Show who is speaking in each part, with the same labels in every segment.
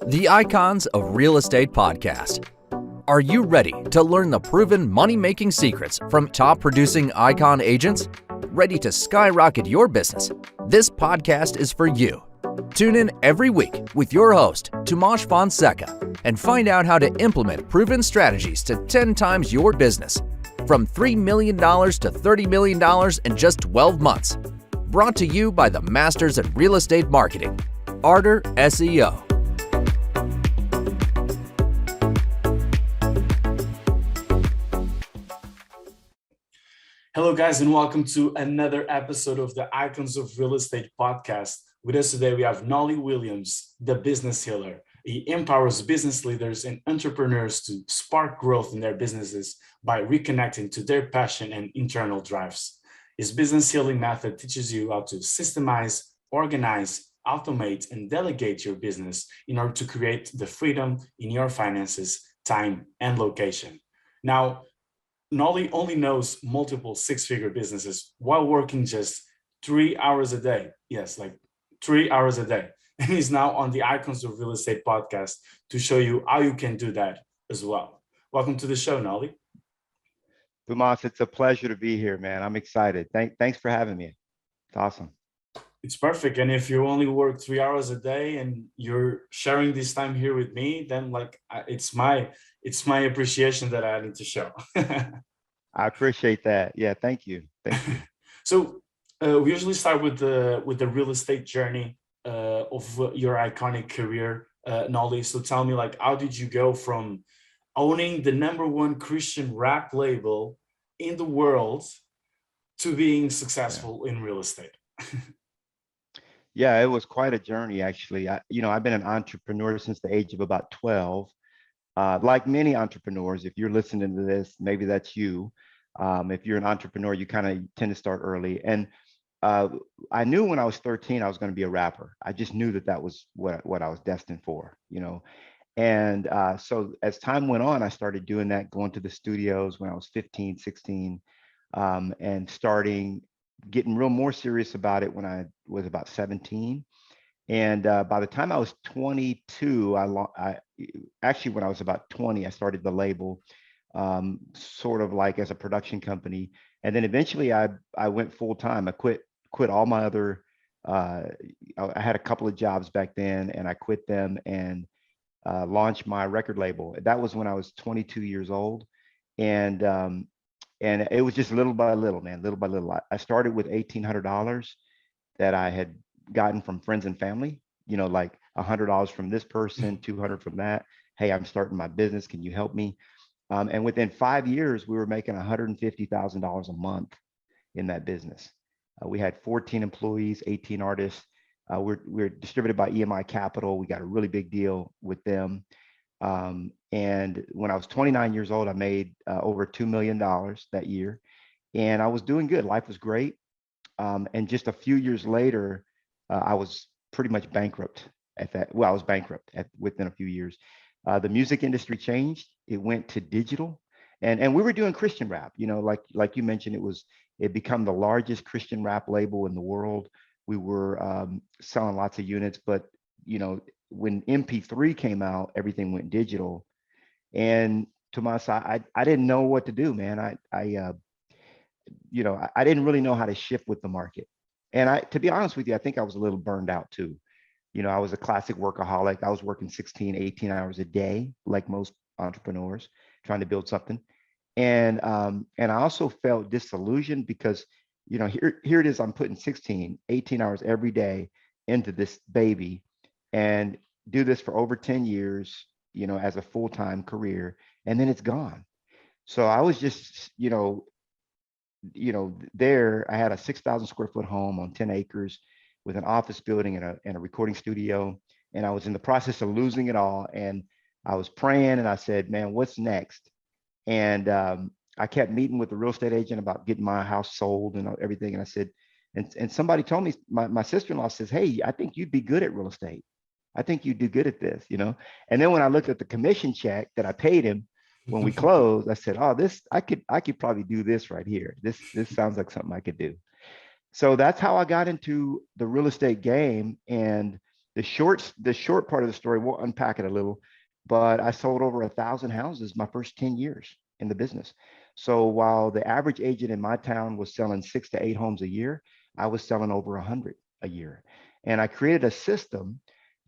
Speaker 1: The Icons of Real Estate Podcast. Are you ready to learn the proven money-making secrets from top-producing icon agents? Ready to skyrocket your business? This podcast is for you. Tune in every week with your host, Tomas Fonseca, and find out how to implement proven strategies to 10 times your business. From $3 million to $30 million in just 12 months. Brought to you by the Masters in Real Estate Marketing, Arter SEO.
Speaker 2: Hello, guys, and welcome to another episode of the Icons of Real Estate podcast. With us today, we have Knolly Williams, the business healer. He empowers business leaders and entrepreneurs to spark growth in their businesses by reconnecting to their passion and internal drives. His business healing method teaches you how to systemize, organize, automate, and delegate your business in order to create the freedom in your finances, time, and location. Now, Knolly only knows multiple six-figure businesses while working just 3 hours a day. Yes, like 3 hours a day. And he's now on the Icons of Real Estate podcast to show you how you can do that as well. Welcome to the show, Knolly.
Speaker 3: Tomas, it's a pleasure to be here, man. I'm excited. Thanks for having me. It's awesome.
Speaker 2: It's perfect. And if you only work 3 hours a day and you're sharing this time here with me, then it's my appreciation that I need to show.
Speaker 3: I appreciate that. Yeah, thank you. Thank you.
Speaker 2: So we usually start with the real estate journey of your iconic career, Knolly. So tell me, how did you go from owning the #1 Christian rap label in the world to being successful in real estate?
Speaker 3: Yeah, it was quite a journey, actually. I've been an entrepreneur since the age of about 12. Like many entrepreneurs, if you're listening to this, maybe that's you. If you're an entrepreneur, you kind of tend to start early. And I knew when I was 13, I was going to be a rapper. I just knew that was what I was destined for, And so as time went on, I started doing that, going to the studios when I was 15, 16, and getting more serious about it when I was about 17. And by the time I was 22, when I was about 20, I started the label, sort of like as a production company. And then eventually I went full time. I quit all my other, I had a couple of jobs back then, and I quit them and launched my record label. That was when I was 22 years old. And it was just little by little, man, little by little. I started with $1,800 that I had gotten from friends and family, like $100 from this person, $200 from that. Hey, I'm starting my business. Can you help me? And within 5 years, we were making $150,000 a month in that business. We had 14 employees, 18 artists. We're distributed by EMI Capital. We got a really big deal with them. And when I was 29 years old, I made over $2 million that year, and I was doing good. Life was great. And just a few years later, I was pretty much bankrupt at that. Well, I was bankrupt within a few years. The music industry changed. It went to digital, and we were doing Christian rap. Like you mentioned, it become the largest Christian rap label in the world. We were selling lots of units, but when MP3 came out, everything went digital. And Tomas, I didn't know what to do, man. I didn't really know how to shift with the market. And to be honest with you, I think I was a little burned out too. I was a classic workaholic. I was working 16, 18 hours a day, like most entrepreneurs, trying to build something. And I also felt disillusioned because, here it is, I'm putting 16, 18 hours every day into this baby and do this for over 10 years, as a full-time career, and then it's gone. So I was just, there, I had a 6,000 square foot home on 10 acres with an office building and a recording studio. And I was in the process of losing it all. And I was praying and I said, man, what's next? And I kept meeting with the real estate agent about getting my house sold and everything. And I said, and somebody told me, my sister-in-law says, hey, I think you'd be good at real estate. I think you do good at this, And then when I looked at the commission check that I paid him when we closed, I said, oh, I could probably do this right here. This sounds like something I could do. So that's how I got into the real estate game. And the short part of the story, we'll unpack it a little, but I sold over 1,000 houses my first 10 years in the business. So while the average agent in my town was selling 6 to 8 homes a year, I was selling over 100 a year. And I created a system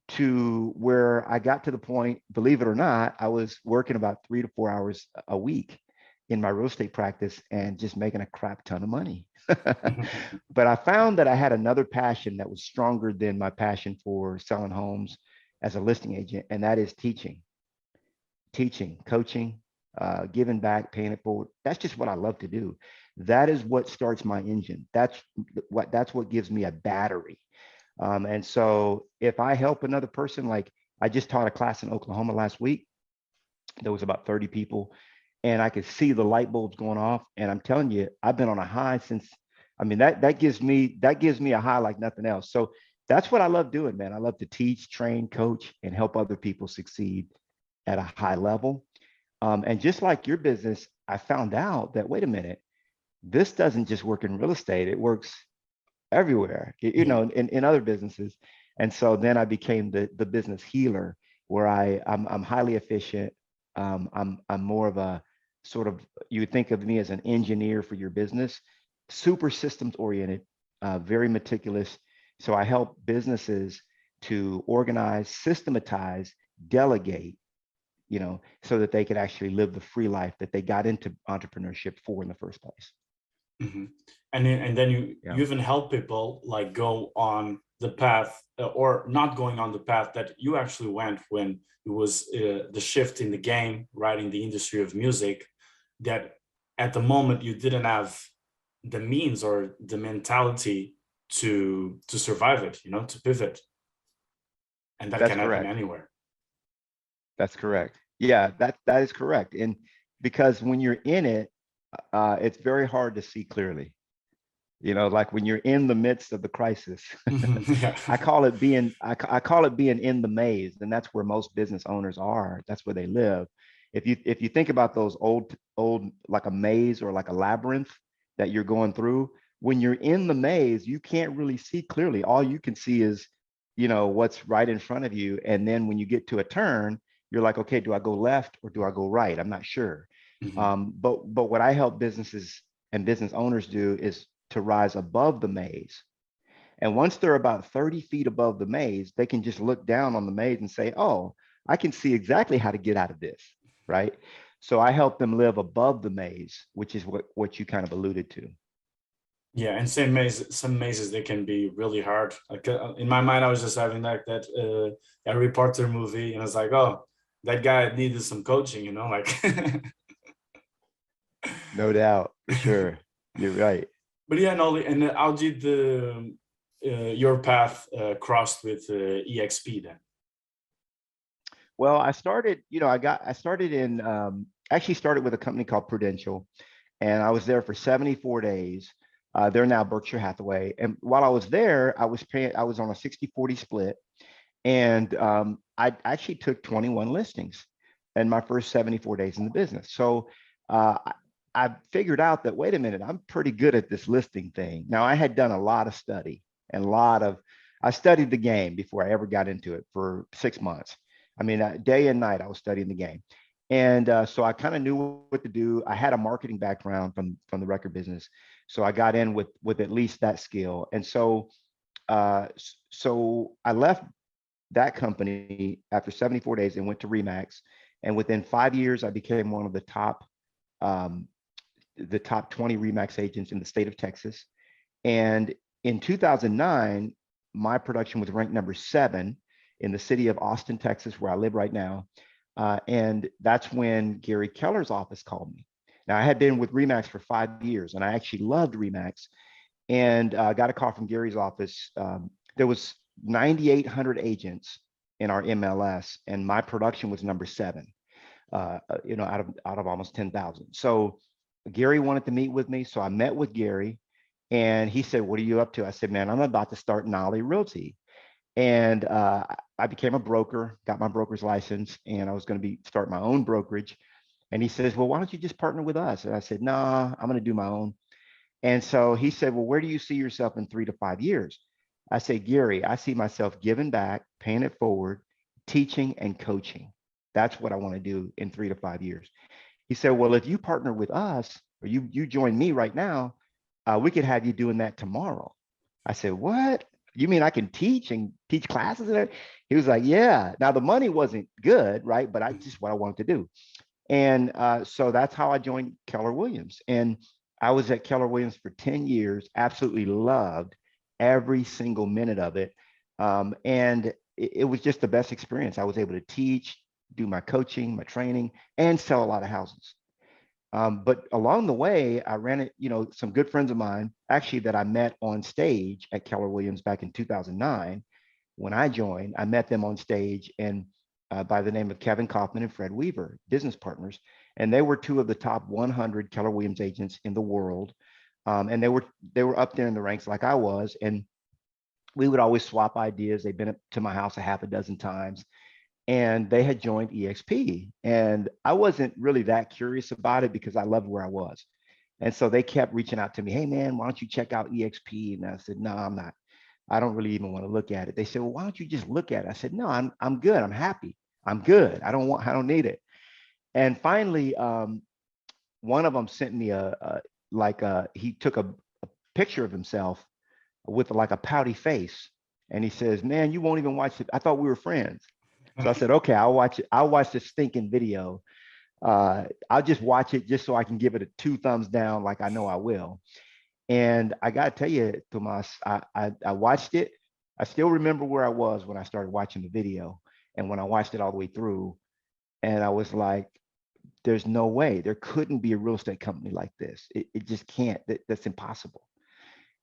Speaker 3: to where I got to the point, believe it or not, I was working about 3 to 4 hours a week in my real estate practice and just making a crap ton of money. But I found that I had another passion that was stronger than my passion for selling homes as a listing agent, and that is teaching, coaching, giving back, paying it forward. That's just what I love to do. That is what starts my engine. That's what gives me a battery. And so if I help another person, like I just taught a class in Oklahoma last week, there was about 30 people, and I could see the light bulbs going off. And I'm telling you, I've been on a high since. I mean, that gives me a high like nothing else. So that's what I love doing, man. I love to teach, train, coach, and help other people succeed at a high level. And just like your business, I found out that, wait a minute, this doesn't just work in real estate. It works everywhere, in other businesses. And so then I became the business healer, where I'm highly efficient. I'm more of a sort of, you would think of me as an engineer for your business, super systems oriented, very meticulous. So I help businesses to organize, systematize, delegate, so that they could actually live the free life that they got into entrepreneurship for in the first place.
Speaker 2: Mm-hmm. And then you even help people like go on the path, or not going on the path that you actually went when it was the shift in the game, right, in the industry of music, that at the moment you didn't have the means or the mentality to survive it, to pivot, and that
Speaker 3: That's
Speaker 2: can happen
Speaker 3: correct.
Speaker 2: anywhere.
Speaker 3: That's correct. Yeah, that is correct. And because when you're in it, it's very hard to see clearly. Like when you're in the midst of the crisis,
Speaker 2: Yeah.
Speaker 3: I call it being in the maze, and that's where most business owners are. That's where they live. If you think about those old like a maze or like a labyrinth that you're going through, when you're in the maze, you can't really see clearly. All you can see is, what's right in front of you. And then when you get to a turn, you're like, okay, do I go left or do I go right? I'm not sure.
Speaker 2: Mm-hmm.
Speaker 3: But what I help businesses and business owners do is to rise above the maze. And once they're about 30 feet above the maze, they can just look down on the maze and say, oh, I can see exactly how to get out of this, right? So I help them live above the maze, which is what you kind of alluded to.
Speaker 2: Yeah, and some mazes, they can be really hard. Like in my mind, I was just having like that Harry Potter movie, and I was like, oh, that guy needed some coaching, like.
Speaker 3: No doubt, for sure. You're right.
Speaker 2: But yeah, Nolly, and how did your path crossed with EXP then?
Speaker 3: Well, I started, I started in, actually started with a company called Prudential, and I was there for 74 days. They're now Berkshire Hathaway. And while I was there, I was on a 60-40 split. And I actually took 21 listings in my first 74 days in the business. So I figured out that, wait a minute, I'm pretty good at this listing thing. Now, I had done a lot of study and I studied the game before I ever got into it for 6 months. I mean, day and night, I was studying the game. And so I kind of knew what to do. I had a marketing background from the record business. So I got in with at least that skill. And so I left that company after 74 days and went to Remax. And within 5 years, I became one of the top 20 Remax agents in the state of Texas. And in 2009, my production was ranked number 7 in the city of Austin, Texas, where I live right now. And that's when Gary Keller's office called me. Now, I had been with Remax for 5 years, and I actually loved Remax. And got a call from Gary's office. There was 9,800 agents in our MLS, and my production was number 7. Out of almost 10,000. So Gary wanted to meet with me, so I met with Gary, and he said, "What are you up to?" I said, "Man, I'm about to start Knolly Realty." And I became a broker, got my broker's license, and I was going to start my own brokerage. And he says, "Well, why don't you just partner with us?" And I said, "Nah, I'm going to do my own." And so he said, "Well, where do you see yourself in 3 to 5 years?" I said, Gary, I see myself giving back, paying it forward, teaching and coaching. That's what I want to do in 3 to 5 years. He said, well, if you partner with us or you join me right now, we could have you doing that tomorrow. I said, what? You mean I can teach and teach classes? And he was like, yeah. Now the money wasn't good, right? But I just what I wanted to do. And so that's how I joined Keller Williams. And I was at Keller Williams for 10 years, absolutely loved every single minute of it. And it was just the best experience. I was able to teach, do my coaching, my training, and sell a lot of houses. But along the way, I ran it, some good friends of mine, actually, that I met on stage at Keller Williams back in 2009. When I joined, I met them on stage, and by the name of Kevin Kaufman and Fred Weaver, business partners. And they were two of the top 100 Keller Williams agents in the world. And they were up there in the ranks like I was. And we would always swap ideas. They've been up to my house a half a dozen times. And they had joined EXP. And I wasn't really that curious about it because I loved where I was. And so they kept reaching out to me, hey, man, why don't you check out EXP? And I said, no, I'm not. I don't really even want to look at it. They said, well, why don't you just look at it? I said, no, I'm good. I'm happy. I'm good. I don't need it. And finally, one of them sent me he took a picture of himself with like a pouty face. And he says, man, you won't even watch it. I thought we were friends. So I said, okay, I'll watch it. I'll watch this stinking video. I'll just watch it just so I can give it a 2 thumbs down like I know I will. And I got to tell you, Tomas, I watched it. I still remember where I was when I started watching the video and when I watched it all the way through. And I was like, there's no way. There couldn't be a real estate company like this. It just can't. That's impossible.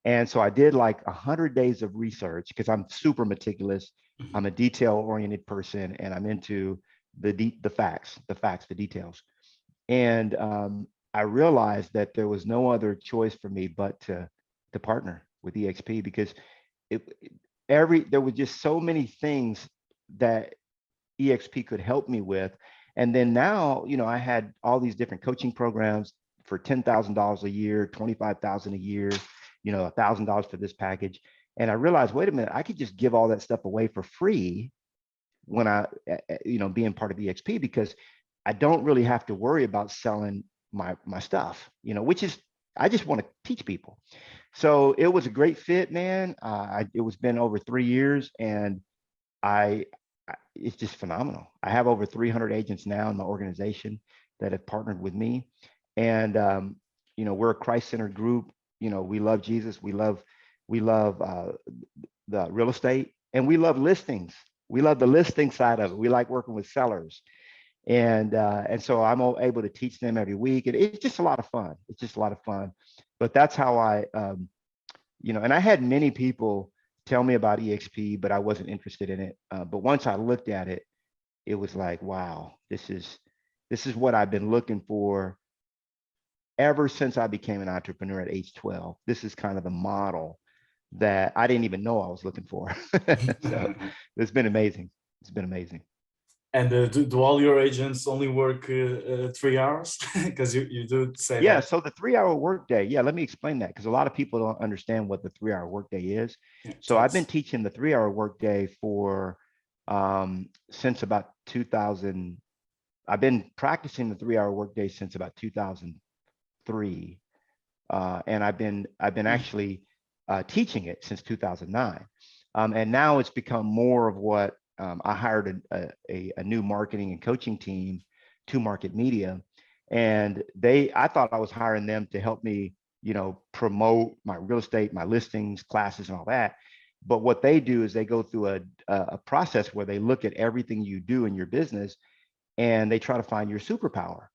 Speaker 3: And so I did like 100 days of research because I'm super meticulous. I'm a detail-oriented person, and I'm into the facts, the details. And I realized that there was no other choice for me but to partner with EXP because there were just so many things that EXP could help me with. And then now, I had all these different coaching programs for $10,000 a year, $25,000 a year, $1,000 for this package. And I realized, wait a minute, I could just give all that stuff away for free when I, being part of EXP, because I don't really have to worry about selling my stuff, which is, I just want to teach people. So it was a great fit, man. It was been over 3 years, and it's just phenomenal. I have over 300 agents now in my organization that have partnered with me. And, we're a Christ-centered group. We love Jesus. We love the real estate, and we love listings. We love the listing side of it. We like working with sellers. And so I'm able to teach them every week. And it's just a lot of fun. It's just a lot of fun. But that's how and I had many people tell me about EXP, but I wasn't interested in it. But once I looked at it, it was like, wow, this is what I've been looking for ever since I became an entrepreneur at age 12. This is kind of the model that I didn't even know I was looking for. So it's been amazing. It's been amazing.
Speaker 2: And do all your agents only work 3 hours? Because you do say
Speaker 3: yeah,
Speaker 2: that.
Speaker 3: So the 3-hour workday. Yeah, let me explain that, because a lot of people don't understand what the 3-hour workday is.
Speaker 2: Yeah,
Speaker 3: so I've been teaching the 3-hour workday for since about 2000. I've been practicing the 3-hour workday since about 2003, and I've been actually teaching it since 2009, and now it's become more of what I hired a new marketing and coaching team to Market Media, and I thought I was hiring them to help me, promote my real estate, my listings, classes, and all that. But what they do is they go through a process where they look at everything you do in your business, and they try to find your superpower.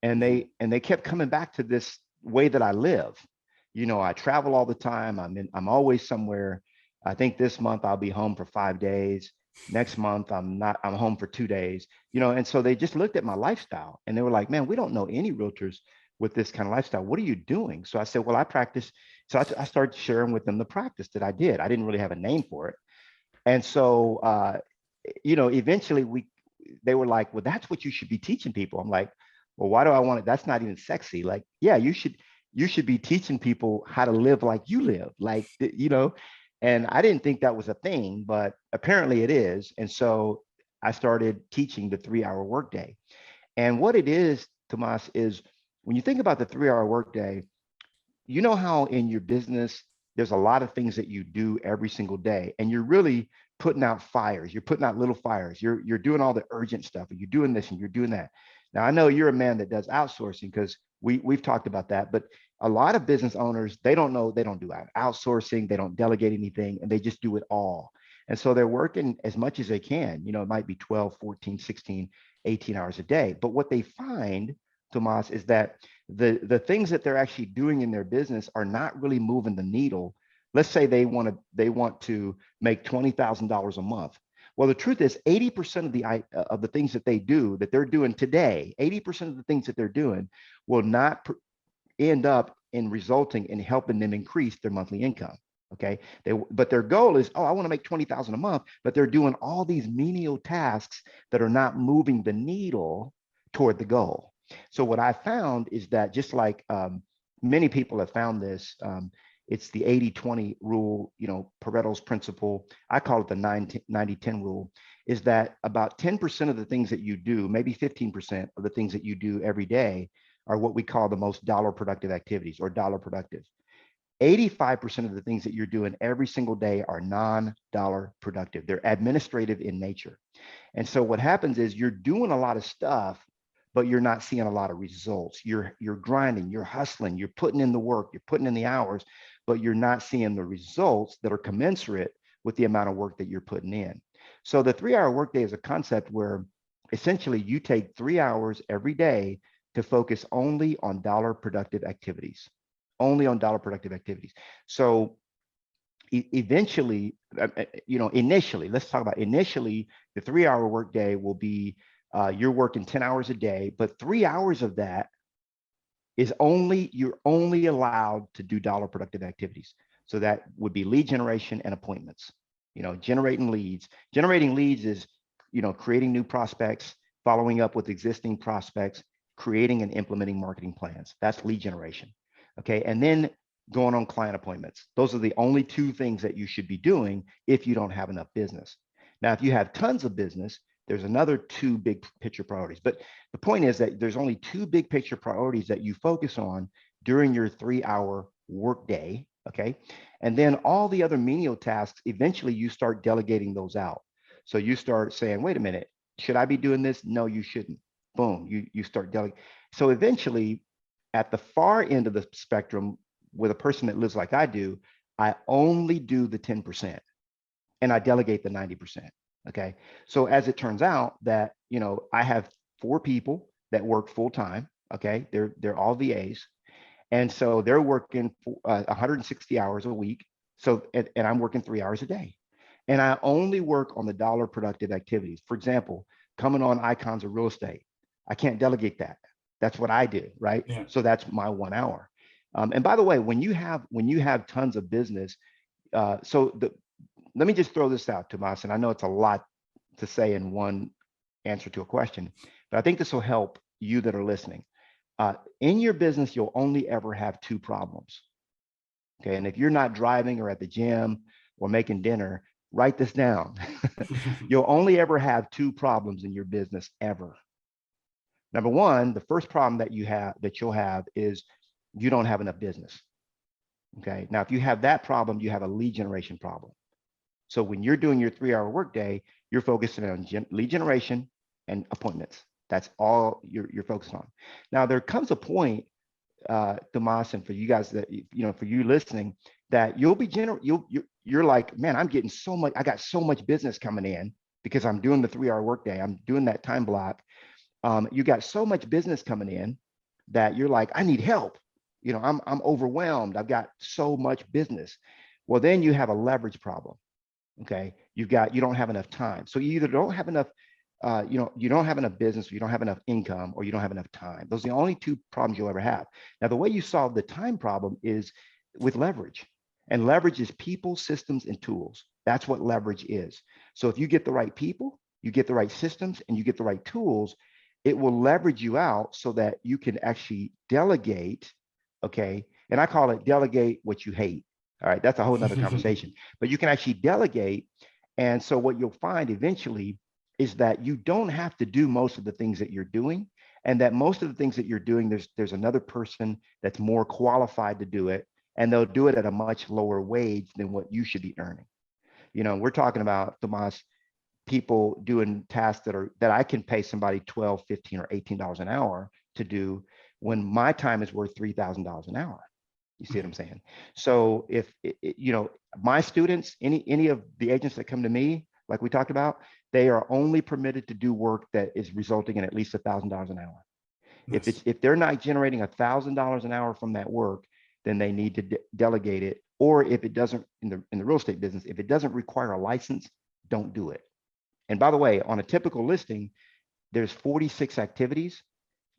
Speaker 3: And they kept coming back to this way that I live. I travel all the time. I'm always somewhere. I think this month I'll be home for 5 days. Next month I'm home for 2 days. And so they just looked at my lifestyle, and they were like, man, we don't know any realtors with this kind of lifestyle. What are you doing? So I said, well, I practice. So I started sharing with them the practice that I did. I didn't really have a name for it. And so, eventually they were like, well, that's what you should be teaching people. I'm like, well, why do I want it? That's not even sexy. Like, yeah, you should be teaching people how to live like you live, like, And I didn't think that was a thing, but apparently it is. And so I started teaching the 3-hour workday. And what it is, Tomas, is when you think about the 3-hour workday, you know how in your business, there's a lot of things that you do every single day, and you're really putting out fires. You're putting out little fires. You're doing all the urgent stuff, and you're doing this and you're doing that. Now, I know you're a man that does outsourcing because we've talked about that, but a lot of business owners, they don't know, they don't do outsourcing, they don't delegate anything, and they just do it all. And so they're working as much as they can. It might be 12, 14, 16, 18 hours a day. But what they find, Tomas, is that the things that they're actually doing in their business are not really moving the needle. Let's say they want to make $20,000 a month. Well, the truth is 80% of the things that they're doing today, 80% of the things that they're doing will not end up in resulting in helping them increase their monthly income. Okay. But their goal is, I want to make 20,000 a month, but they're doing all these menial tasks that are not moving the needle toward the goal. So what I found is that just like many people have found this, it's the 80-20 rule, Pareto's principle. I call it the 90-10 rule, is that about 10% of the things that you do, maybe 15% of the things that you do every day are what we call the most dollar productive activities or dollar productive. 85% of the things that you're doing every single day are non-dollar productive. They're administrative in nature. And so what happens is you're doing a lot of stuff, but you're not seeing a lot of results. You're grinding, you're hustling, you're putting in the work, you're putting in the hours, but you're not seeing the results that are commensurate with the amount of work that you're putting in. So the 3-hour workday is a concept where essentially you take 3 hours every day to focus only on dollar productive activities, only on dollar productive activities. So eventually, initially, let's talk about initially, the 3-hour workday will be you're working 10 hours a day, but 3 hours of that is you're only allowed to do dollar productive activities. So that would be lead generation and appointments, generating leads. Generating leads is, creating new prospects, following up with existing prospects, creating and implementing marketing plans. That's lead generation. Okay. And then going on client appointments. Those are the only 2 things that you should be doing if you don't have enough business. Now, if you have tons of business, there's another 2 big picture priorities. But the point is that there's only 2 big picture priorities that you focus on during your 3-hour workday. Okay. And then all the other menial tasks, eventually you start delegating those out. So you start saying, wait a minute, should I be doing this? No, you shouldn't. Boom, you start delegating. So eventually, at the far end of the spectrum, with a person that lives like I do, I only do the 10% and I delegate the 90%. Okay. So as it turns out that, I have 4 people that work full time. Okay. They're all VAs. And so they're working 160 hours a week. So, and I'm working 3 hours a day. And I only work on the dollar productive activities. For example, coming on icons of real estate. I can't delegate that. That's what I do, right? Yeah. So that's my 1 hour. And by the way, when you have tons of business, let me just throw this out, Tomas, and I know it's a lot to say in one answer to a question, but I think this will help you that are listening. In your business, you'll only ever have 2 problems. Okay, and if you're not driving or at the gym or making dinner, write this down. You'll only ever have 2 problems in your business ever. Number 1, the first problem that you'll have is you don't have enough business. Okay, now if you have that problem, you have a lead generation problem. So when you're doing your 3-hour workday, you're focusing on lead generation and appointments. That's all you're focused on. Now there comes a point, Tomas, and for you guys that for you listening, that you're like, man, I'm getting so much. I got so much business coming in because I'm doing the 3-hour workday. I'm doing that time block. You got so much business coming in that you're like, I need help. I'm overwhelmed. I've got so much business. Well, then you have a leverage problem. Okay, you don't have enough time. So you either don't have enough, you don't have enough business, or you don't have enough income, or you don't have enough time. Those are the only 2 problems you'll ever have. Now, the way you solve the time problem is with leverage. And leverage is people, systems, and tools. That's what leverage is. So if you get the right people, you get the right systems, and you get the right tools, it will leverage you out so that you can actually delegate. Okay, and I call it delegate what you hate. All right, that's a whole nother conversation. But you can actually delegate. And so what you'll find eventually is that you don't have to do most of the things that you're doing, and that most of the things that you're doing, there's another person that's more qualified to do it, and they'll do it at a much lower wage than what you should be earning. You know, we're talking about, Tomas, people doing tasks that I can pay somebody 12, 15, or $18 an hour to do when my time is worth $3,000 an hour. You see what I'm saying? So if you know, my students, any of the agents that come to me, like we talked about, they are only permitted to do work that is resulting in at least $1,000 an hour.
Speaker 2: Nice.
Speaker 3: If they're not generating $1,000 an hour from that work, then they need to delegate it. Or if it doesn't, in the real estate business, if it doesn't require a license, don't do it. And by the way, on a typical listing, there's 46 activities.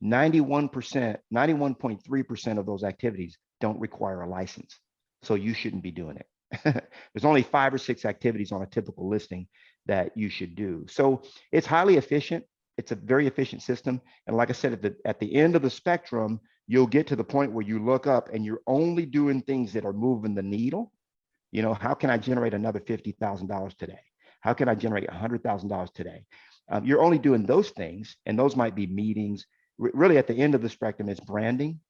Speaker 3: 91%, 91.3% of those activities don't require a license. So you shouldn't be doing it. There's only 5 or 6 activities on a typical listing that you should do. So it's highly efficient. It's a very efficient system. And like I said, at the end of the spectrum, you'll get to the point where you look up and you're only doing things that are moving the needle. You know, how can I generate another $50,000 today? How can I generate $100,000 today? You're only doing those things, and those might be meetings. Really, at the end of the spectrum, it's branding.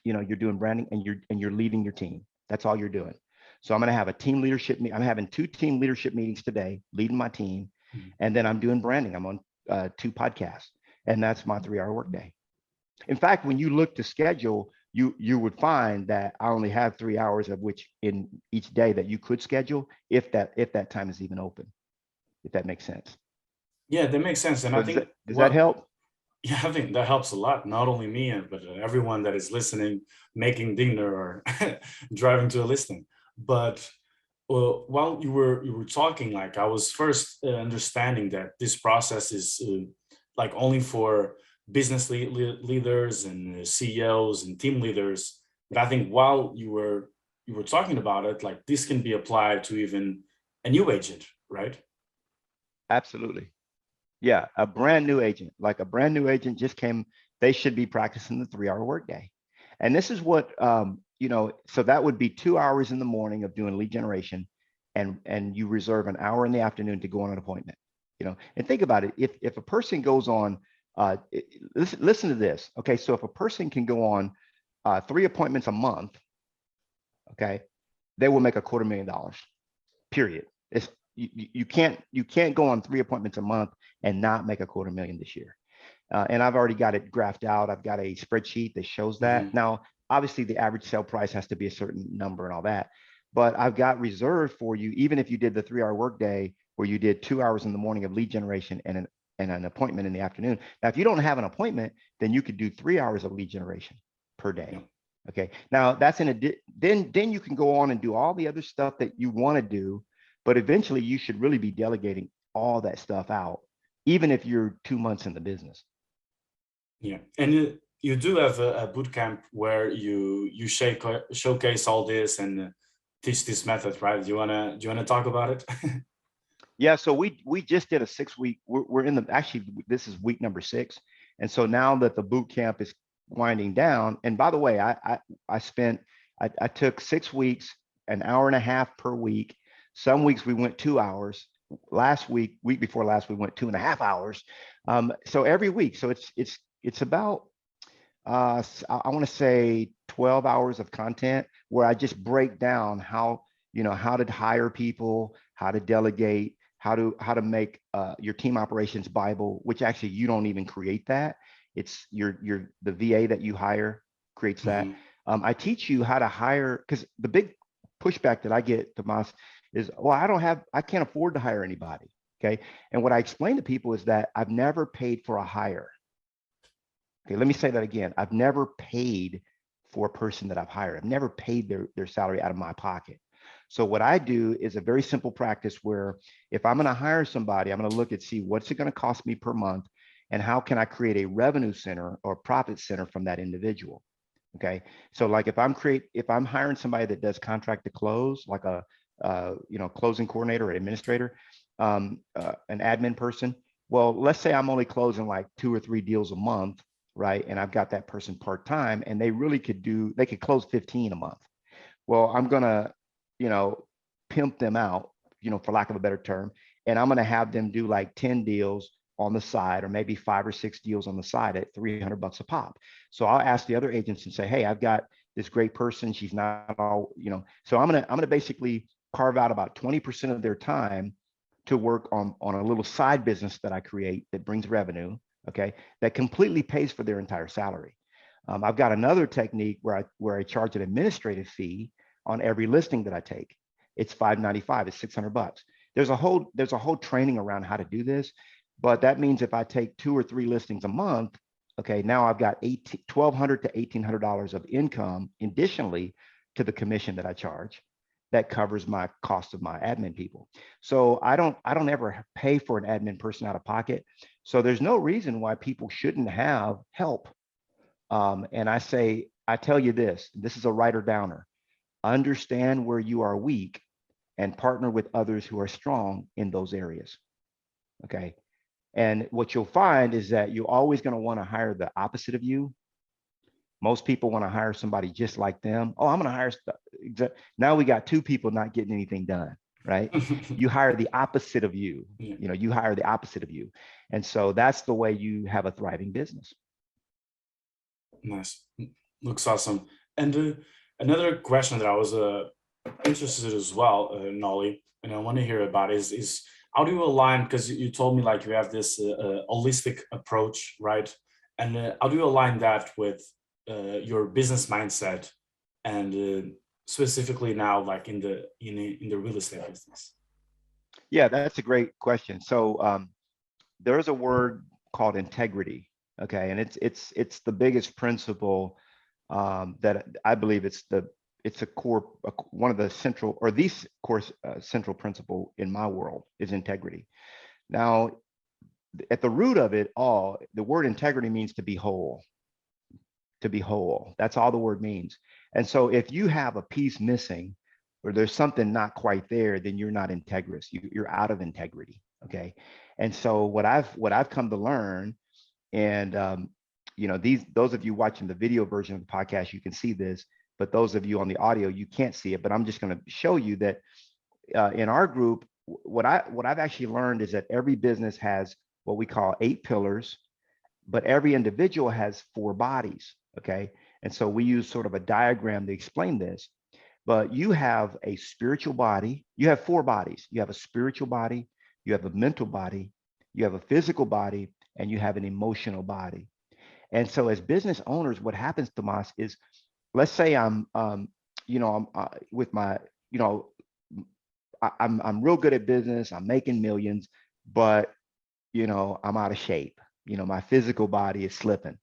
Speaker 3: You know, you're doing branding, and you're leading your team. That's all you're doing. So I'm going to have a team leadership. I'm having 2 team leadership meetings today, leading my team, and then I'm doing branding. I'm on 2 podcasts, and that's my 3-hour workday. In fact, when you look to schedule, you would find that I only have 3 hours of which in each day that you could schedule if that time is even open, if that makes sense.
Speaker 2: Yeah, that makes sense. And
Speaker 3: So
Speaker 2: I think
Speaker 3: does that help?
Speaker 2: yeah, I think that helps a lot. Not only me, but everyone that is listening, making dinner or driving to a listing. But while you were talking, like I was first understanding that this process is like only for business leaders and CEOs and team leaders. But I think while you were talking about it, like this can be applied to even a new agent, right?
Speaker 3: Absolutely. Yeah, a brand new agent, like a brand new agent just came, they should be practicing the 3-hour workday. And this is what, you know, so that would be 2 hours in the morning of doing lead generation, and you reserve an hour in the afternoon to go on an appointment, you know. And think about it, if a person goes on, listen to this, okay? So if a person can go on 3 appointments a month, okay, they will make $250,000, period. It's, you can't go on 3 appointments a month and not make $250,000 this year. And I've already got it graphed out. I've got a spreadsheet that shows that.
Speaker 2: Mm-hmm.
Speaker 3: Now, obviously the average sale price has to be a certain number and all that, but I've got reserved for you, even if you did the 3-hour workday where you did 2 hours in the morning of lead generation and an appointment in the afternoon. Now, if you don't have an appointment, then you could do 3 hours of lead generation per day.
Speaker 2: Yeah.
Speaker 3: Okay. Now that's then you can go on and do all the other stuff that you want to do, but eventually you should really be delegating all that stuff out, even if you're 2 months in the business.
Speaker 2: Yeah, and you do have a boot camp where you showcase all this and teach this method, right? Do you wanna talk about it?
Speaker 3: Yeah. So we just did a 6-week. We're in the, actually this is week number 6, and so now that the boot camp is winding down, and by the way, I took 6 weeks, an hour and a half per week. Some weeks we went 2 hours. Week before last, we went 2.5 hours. So every week, so it's about I want to say 12 hours of content where I just break down how to hire people, how to delegate, how to make your team operations Bible, which actually you don't even create that. It's the VA that you hire creates that.
Speaker 2: Mm-hmm.
Speaker 3: I teach you how to hire, because the big pushback that I get, Tomas, is, well, I can't afford to hire anybody. Okay. And what I explain to people is that I've never paid for a hire. Okay. Let me say that again. I've never paid for a person that I've hired. I've never paid their salary out of my pocket. So what I do is a very simple practice where if I'm going to hire somebody, I'm going to look and see what's it going to cost me per month and how can I create a revenue center or profit center from that individual. Okay. So like if I'm hiring somebody that does contract to close, like a closing coordinator or administrator, an admin person. Well, let's say I'm only closing like 2 or 3 deals a month, right? And I've got that person part-time, and they could close 15 a month. Well, I'm going to, you know, pimp them out, you know, for lack of a better term. And I'm going to have them do like 10 deals on the side, or maybe 5 or 6 deals on the side at $300 a pop. So I'll ask the other agents and say, hey, I've got this great person. She's not all, you know, so I'm gonna basically carve out about 20% of their time to work on a little side business that I create that brings revenue, okay, that completely pays for their entire salary. I've got another technique where I charge an administrative fee on every listing that I take. It's $595. It's $600. There's a whole training around how to do this, but that means if I take 2 or 3 listings a month, okay, now I've got $1,200 to $1,800 of income additionally to the commission that I charge. That covers my cost of my admin people. So I don't ever pay for an admin person out of pocket. So there's no reason why people shouldn't have help. And I tell you this is a writer downer. Understand where you are weak and partner with others who are strong in those areas. Okay. And what you'll find is that you're always going to want to hire the opposite of you. Most people want to hire somebody just like them. Oh, I'm going to hire. Now we got 2 people not getting anything done, right? You hire the opposite of you.
Speaker 2: Yeah.
Speaker 3: You know, you hire the opposite of you. And so that's the way you have a thriving business.
Speaker 2: Nice. Looks awesome. And another question that I was interested as well, Knolly, and I want to hear about is how do you align, because you told me like you have this holistic approach, right? And how do you align that with your business mindset, and specifically now like in the real estate business?
Speaker 3: Yeah, that's a great question. So there's a word called integrity. Okay, and it's the biggest principle that I believe it's a core, one of the central, or the course central principle in my world is integrity. Now, at the root of it all, the word integrity means to be whole. To be whole. That's all the word means. And so if you have a piece missing, or there's something not quite there, then you're not integrous. You're out of integrity. Okay. And so what I've come to learn, and you know, those of you watching the video version of the podcast, you can see this, but those of you on the audio, you can't see it. But I'm just going to show you that in our group, what I've actually learned is that every business has what we call 8 pillars, but every individual has 4 bodies. Okay, and so we use sort of a diagram to explain this. But you have a spiritual body. You have 4 bodies. You have a spiritual body, you have a mental body, you have a physical body, and you have an emotional body. And so as business owners, what happens, Tomas, is, let's say I'm with my, I'm real good at business, I'm making millions, but I'm out of shape. My physical body is slipping.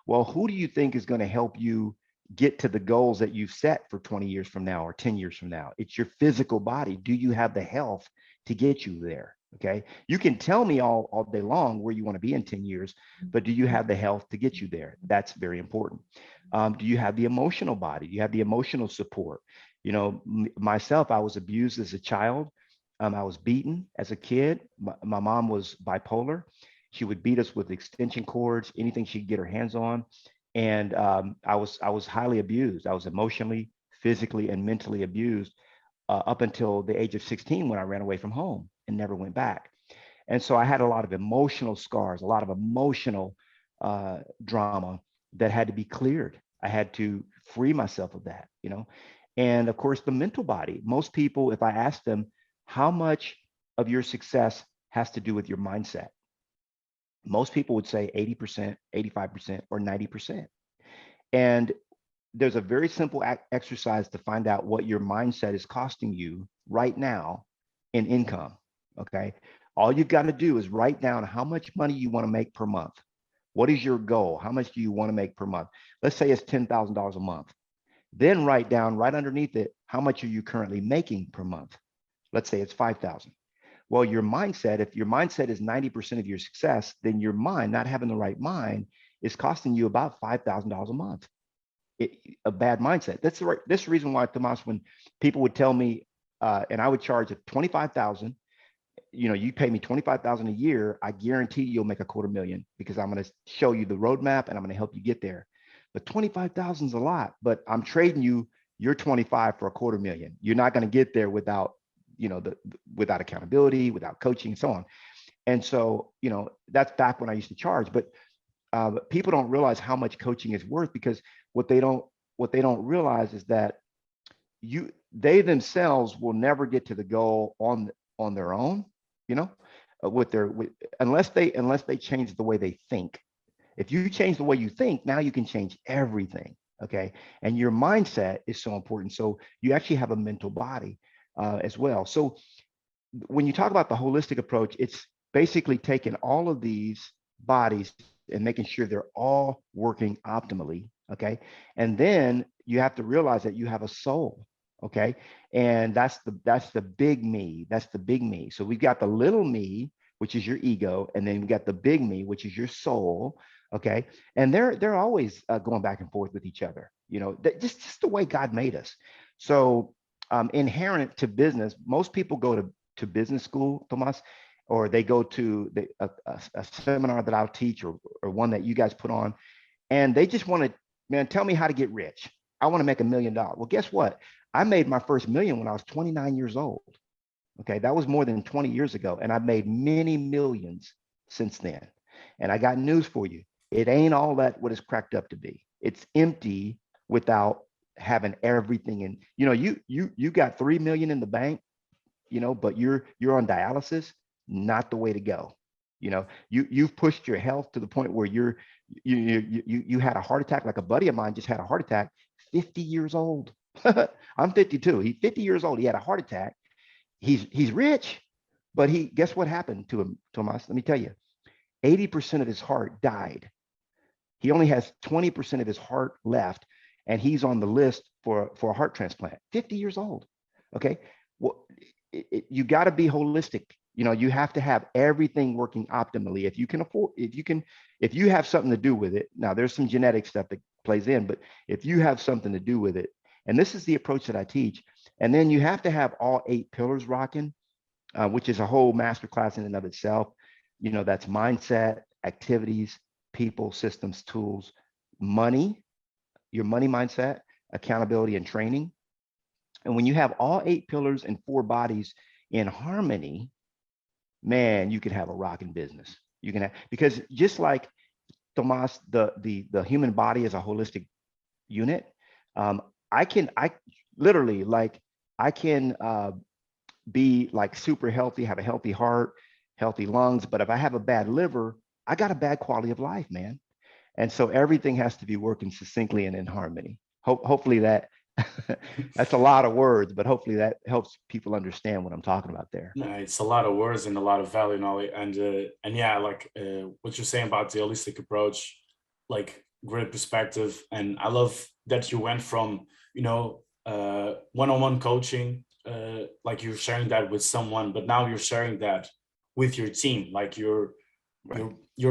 Speaker 3: Well, who do you think is going to help you get to the goals that you've set for 20 years from now or 10 years from now? It's your physical body. Do you have the health to get you there? Okay. You can tell me all day long where you want to be in 10 years, but do you have the health to get you there? That's very important. Do you have the emotional body? Do you have the emotional support? Myself, I was abused as a child. I was beaten as a kid. My mom was bipolar. She would beat us with extension cords, anything she could get her hands on. And I was highly abused. I was emotionally, physically, and mentally abused up until the age of 16, when I ran away from home and never went back. And so I had a lot of emotional scars, a lot of emotional drama that had to be cleared. I had to free myself of that, And of course, the mental body. Most people, if I ask them, how much of your success has to do with your mindset? Most people would say 80%, 85%, or 90%. And there's a very simple exercise to find out what your mindset is costing you right now in income. Okay. All you've got to do is write down how much money you want to make per month. What is your goal? How much do you want to make per month? Let's say it's $10,000 a month. Then write down right underneath it, how much are you currently making per month? Let's say it's 5,000. Well, your mindset, if your mindset is 90% of your success, then your mind, not having the right mind, is costing you about $5,000 a month. A bad mindset. That's the reason why, Tomas, when people would tell me, and I would charge at 25,000, you pay me 25,000 a year, I guarantee you'll make $250,000, because I'm going to show you the roadmap and I'm going to help you get there. But 25,000 is a lot, but I'm trading you you're 25 for $250,000. You're not going to get there without, without accountability, without coaching, and so on. And so, that's back when I used to charge, but people don't realize how much coaching is worth, because what they don't realize is that they themselves will never get to the goal on their own, unless they change the way they think. If you change the way you think, now you can change everything. Okay. And your mindset is so important. So you actually have a mental body as well. So when you talk about the holistic approach, it's basically taking all of these bodies and making sure they're all working optimally. Okay. And then you have to realize that you have a soul. Okay. And that's the big me. That's the big me. So we've got the little me, which is your ego. And then we got the big me, which is your soul. Okay. And they're always going back and forth with each other, just the way God made us. So inherent to business, most people go to business school, Tomas, or they go to a seminar that I'll teach, or one that you guys put on, and they just want to, man, tell me how to get rich. I want to make $1 million. Well, guess what? I made my first million when I was 29 years old. Okay. That was more than 20 years ago. And I've made many millions since then. And I got news for you. It ain't all that what it's cracked up to be. It's empty without having everything. And you got 3 million in the bank, but you're on dialysis. Not the way to go. You've pushed your health to the point where you had a heart attack. Like a buddy of mine just had a heart attack, 50 years old. I'm 52. He's 50 years old. He had a heart attack. He's rich, but guess what happened to him, Tomas? Let me tell you, 80% of his heart died. He only has 20% of his heart left, and he's on the list for a heart transplant. 50 years old. Okay. Well, you got to be holistic. You have to have everything working optimally. If you have something to do with it. Now there's some genetic stuff that plays in, but if you have something to do with it, and this is the approach that I teach, and then you have to have all 8 pillars rocking, which is a whole masterclass in and of itself. That's mindset, activities, people, systems, tools, money, your money mindset, accountability, and training. And when you have all 8 pillars and 4 bodies in harmony, man, you could have a rocking business. You can have, because just like Tomas, the human body is a holistic unit. I can be like super healthy, have a healthy heart, healthy lungs, but if I have a bad liver, I got a bad quality of life, man. And so everything has to be working succinctly and in harmony. Hopefully that that's a lot of words, but hopefully that helps people understand what I'm talking about there.
Speaker 2: No, it's a lot of words and a lot of value, Knolly. And yeah, like what you're saying about the holistic approach, like great perspective. And I love that you went from, one-on-one coaching, like you're sharing that with someone, but now you're sharing that with your team. Like you're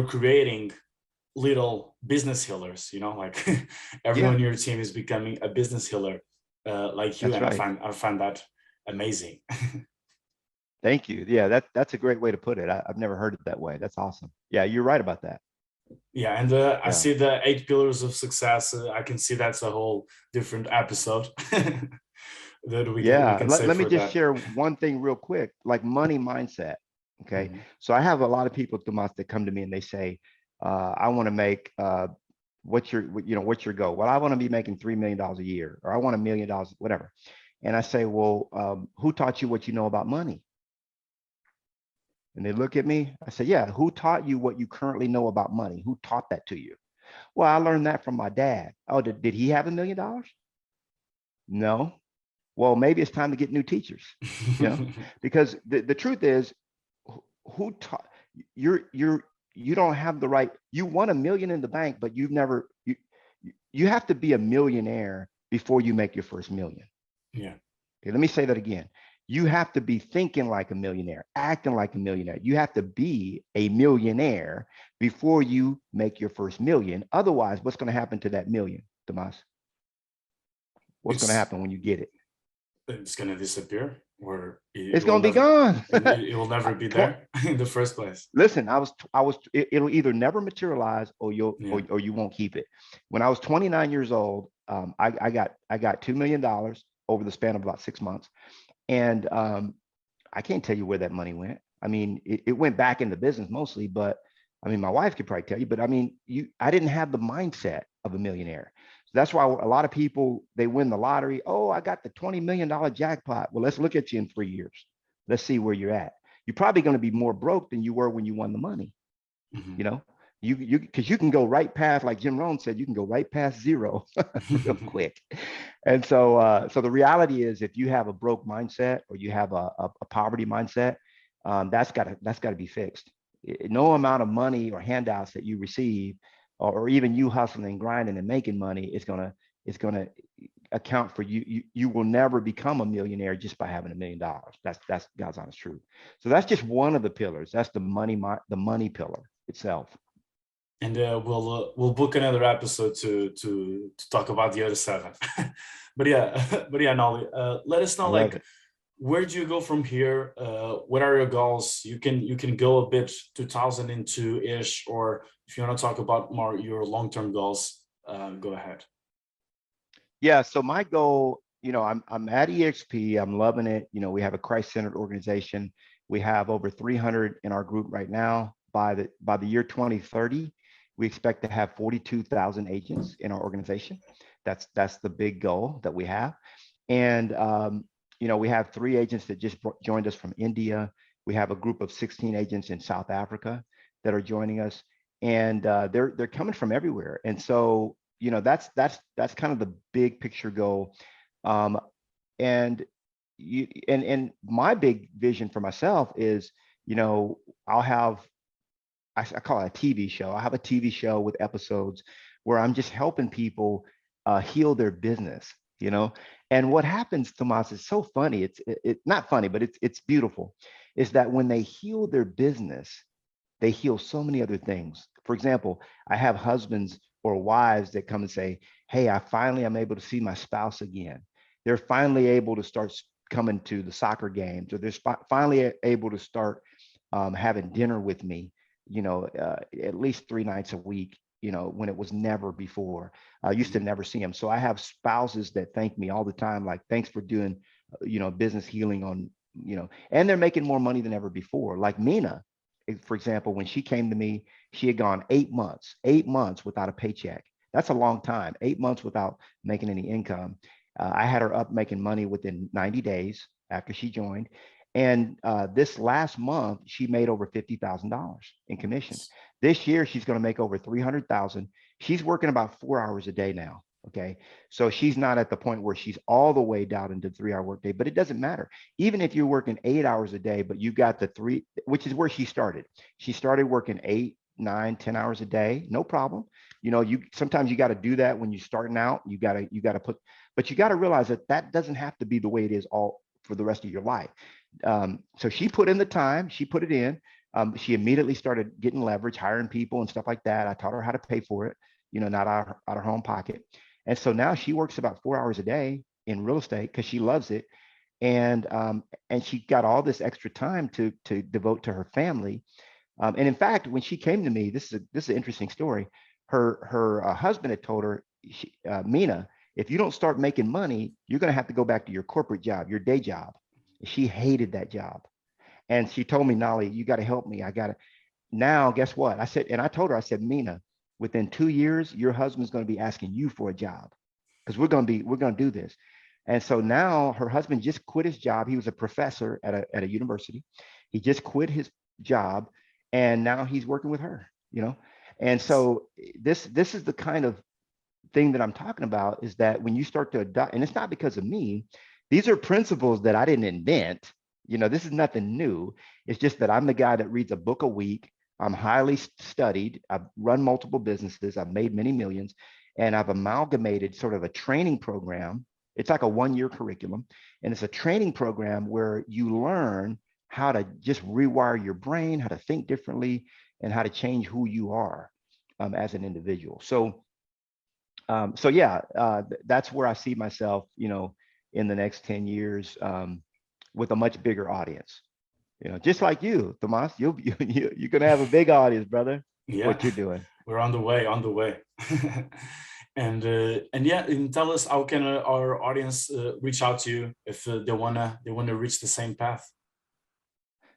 Speaker 2: creating little business healers, like everyone in your team is becoming a business healer, like you. That's and right. I find that amazing.
Speaker 3: Thank you. Yeah, that's a great way to put it. I've never heard it that way. That's awesome. Yeah, you're right about that.
Speaker 2: Yeah, and I see the 8 pillars of success. I can see that's a whole different episode. That we can
Speaker 3: let me just share one thing real quick, like money mindset. Okay. Mm-hmm. So I have a lot of people, Tomas, that come to me and they say, I want to make, what's your goal? Well, I want to be making $3 million a year, or I want $1 million, whatever. And I say, well, who taught you what you know about money? And they look at me. I say, yeah, who taught you what you currently know about money? Who taught that to you? Well, I learned that from my dad. Oh, did he have $1 million? No. Well, maybe it's time to get new teachers, because the truth is, who taught you don't have the right. You want $1 million in the bank, but you've never, you have to be a millionaire before you make your first million.
Speaker 2: Yeah.
Speaker 3: Okay, let me say that again. You have to be thinking like a millionaire, acting like a millionaire. You have to be a millionaire before you make your first million. Otherwise, what's going to happen to that million, Tomas? What's going to happen when you get it?
Speaker 2: it's gonna disappear, or
Speaker 3: It's
Speaker 2: it will
Speaker 3: gonna be
Speaker 2: never,
Speaker 3: gone.
Speaker 2: it will never be there in the first place.
Speaker 3: Listen, it'll either never materialize or
Speaker 2: Yeah.
Speaker 3: or you won't keep it. When I was 29 years old, I got $2 million over the span of about 6 months, and I can't tell you where that money went. I mean, it went back into business mostly, but I mean, my wife could probably tell you, but I mean, I didn't have the mindset of a millionaire. So that's why a lot of people, they win the lottery. Oh, I got the $20 million jackpot. Well, let's look at you in 3 years. Let's see where you're at. You're probably going to be more broke than you were when you won the money.
Speaker 2: Mhm.
Speaker 3: You know, because you can go right past, like Jim Rohn said, you can go right past zero real quick. And so, so the reality is, if you have a broke mindset or you have a poverty mindset, that's got to be fixed. No amount of money or handouts that you receive, or even you hustling and grinding and making money, is gonna account for you. You will never become a millionaire just by having $1 million. That's God's honest truth. So that's just one of the pillars. That's the money pillar itself.
Speaker 2: And we'll book another episode to talk about the other seven. But yeah, but yeah, Nolly, let us
Speaker 3: I
Speaker 2: know,
Speaker 3: love
Speaker 2: like,
Speaker 3: it.
Speaker 2: where do you go from here? What are your goals? You can go a bit 2002 ish, or if you want to talk about more your long term goals, go ahead.
Speaker 3: Yeah. So my goal, I'm at EXP. I'm loving it. We have a Christ-centered organization. We have over 300 in our group right now. By the year 2030, we expect to have 42,000 agents in our organization. That's the big goal that we have. And we have 3 agents that just joined us from India. We have a group of 16 agents in South Africa that are joining us, and they're coming from everywhere. And so that's kind of the big picture goal. Um, and and my big vision for myself is, I'll have, I call it a TV show. I have a TV show with episodes where I'm just helping people heal their business, you know. And what happens, Tomas, is so funny. It's not funny, but it's beautiful. Is that when they heal their business, they heal so many other things. For example, I have husbands or wives that come and say, "Hey, I finally am able to see my spouse again. They're finally able to start coming to the soccer games, or they're finally able to start having dinner with me, at least 3 nights a week, when it was never before. I used to never see them. So I have spouses that thank me all the time, like, thanks for doing, business healing on, and they're making more money than ever before. Like Mina, for example, when she came to me, she had gone 8 months without a paycheck. That's a long time, 8 months without making any income. I had her up making money within 90 days after she joined. And this last month, she made over $50,000 in commissions. This year, she's going to make over 300,000. She's working about 4 hours a day now. Okay. So she's not at the point where she's all the way down into the 3 hour workday, but it doesn't matter. Even if you're working 8 hours a day, but you got the three, which is where she started. She started working 8, 9, 10 hours a day. No problem. You sometimes you got to do that when you're starting out. You got to put, but you got to realize that that doesn't have to be the way it is all for the rest of your life. So she put in the time, she put it in. She immediately started getting leverage, hiring people and stuff like that. I taught her how to pay for it, not out of her own pocket. And so now she works about 4 hours a day in real estate because she loves it. And she got all this extra time to devote to her family. And in fact, when she came to me, this is an interesting story. Her husband had told her, Mina, if you don't start making money, you're going to have to go back to your corporate job, your day job. She hated that job. And she told me, Nolly, you got to help me. I got to. Now, guess what? I said, and I told her, I said, Mina, within 2 years, your husband's going to be asking you for a job because we're going to do this. And so now her husband just quit his job. He was a professor at a university. He just quit his job, and now he's working with her. And so this is the kind of thing that I'm talking about, is that when you start to adopt, and it's not because of me, these are principles that I didn't invent. This is nothing new. It's just that I'm the guy that reads a book a week. I'm highly studied. I've run multiple businesses. I've made many millions, and I've amalgamated sort of a training program. It's like a 1-year curriculum, and it's a training program where you learn how to just rewire your brain, how to think differently, and how to change who you are as an individual. So yeah, that's where I see myself, in the next 10 years with a much bigger audience. Just like you, Tomas, you're gonna have a big audience, brother.
Speaker 2: Yeah,
Speaker 3: What you're doing.
Speaker 2: we're on the way, on the way. And yeah, and tell us, how can our audience reach out to you if they wanna reach the same path?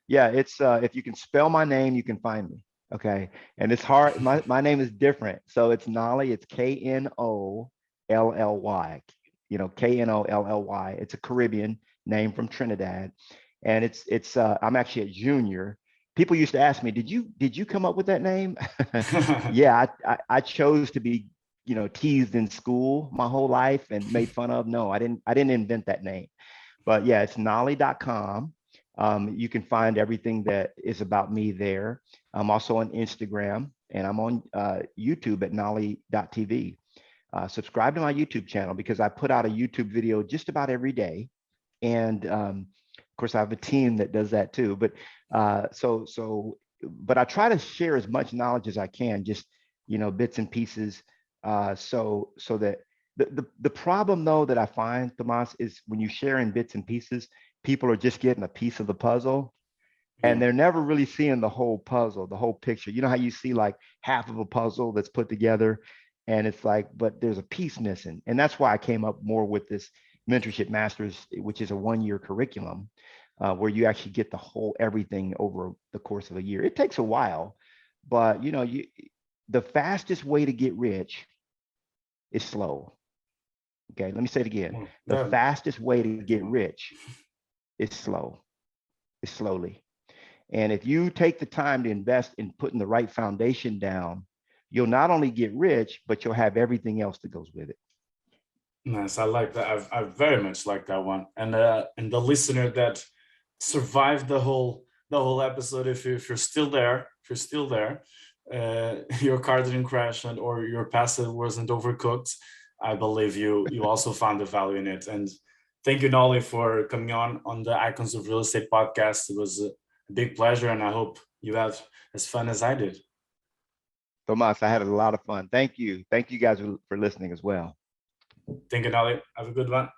Speaker 3: Yeah, it's if you can spell my name, you can find me. Okay. And it's hard. My name is different. So it's Knolly. It's Knolly. Knolly. It's a Caribbean name from Trinidad. And it's I'm actually a junior. People used to ask me, did you come up with that name? Yeah, I chose to be, teased in school my whole life and made fun of. No, I didn't invent that name. But yeah, it's Knolly.com. You can find everything that is about me there. I'm also on Instagram, and I'm on YouTube at Knolly.tv. Subscribe to my YouTube channel because I put out a YouTube video just about every day. And of course, I have a team that does that too. But but I try to share as much knowledge as I can, just bits and pieces. So that the problem though that I find, Tomas, is when you share in bits and pieces, people are just getting a piece of the puzzle and they're never really seeing the whole puzzle, the whole picture. You know how you see like half of a puzzle that's put together and it's like, but there's a piece missing. And that's why I came up more with this mentorship masters, which is a 1-year curriculum where you actually get the whole everything over the course of a year. It takes a while, but the fastest way to get rich is slow. Okay, let me say it again. The fastest way to get rich is slow. It's slowly. And if you take the time to invest in putting the right foundation down, you'll not only get rich, but you'll have everything else that goes with it.
Speaker 2: Nice, I like that. I very much like that one. And the listener that survived the whole episode, if you're still there, your car didn't crash or your pasta wasn't overcooked, I believe you also found the value in it. And thank you, Knolly, for coming on the Icons of Real Estate podcast. It was a big pleasure, and I hope you had as fun as I did.
Speaker 3: Tomas, I had a lot of fun. Thank you. Thank you guys for listening as well.
Speaker 2: Thank you, Knolly. Have a good one.